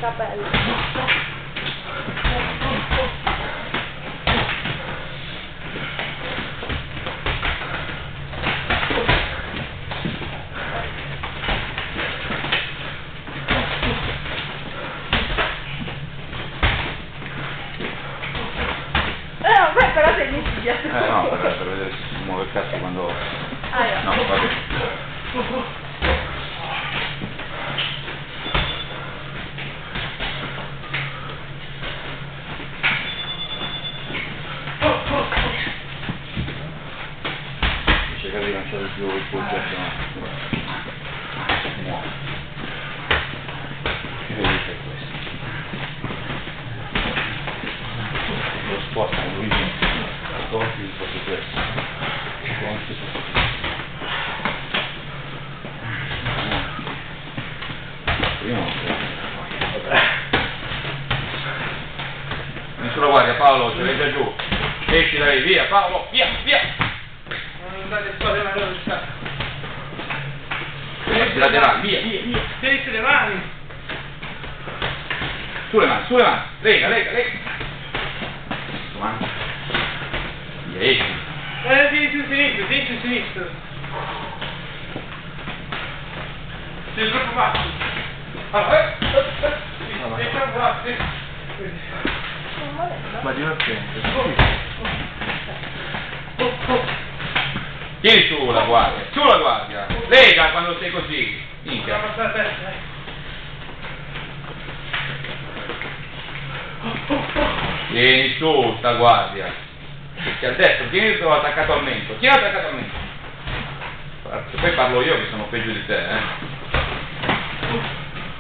capelli. Vabbè, però sei inizi dietro. No, per vedere se si muove il cazzo quando... Ah, io. No, va bene. Cerca di lanciare più il poggetto, no? Che vedete questo? Lo sposta con Luigi, conti di questo questo. Conti su questo. Io non so. Vieni sulla guardia, Paolo, ce l'hai già giù. Esci da lì, via Paolo, via, via! Non andate a fare la velocità. Tieniti laterali, via, via, via! Tieniti le mani! Sulle mani, lega, lega, lega! Avanti. Via, esci! Tieni su sinistro! Sei troppo basso! Allora, sei troppo basso! Ma divertente. Tieni su la guardia, lega quando sei così, minchia. Abbassare la testa, Tieni su sta guardia, perché a destra, tieni attaccato al mento, poi parlo io che sono peggio di te,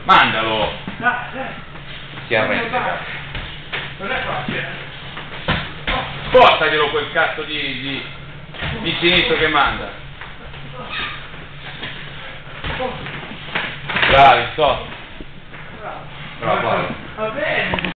Mandalo! Si arrende. Non è facile. Portaglielo quel cazzo di sinistro che manda. Bravi, sto. Bravo. Va bene.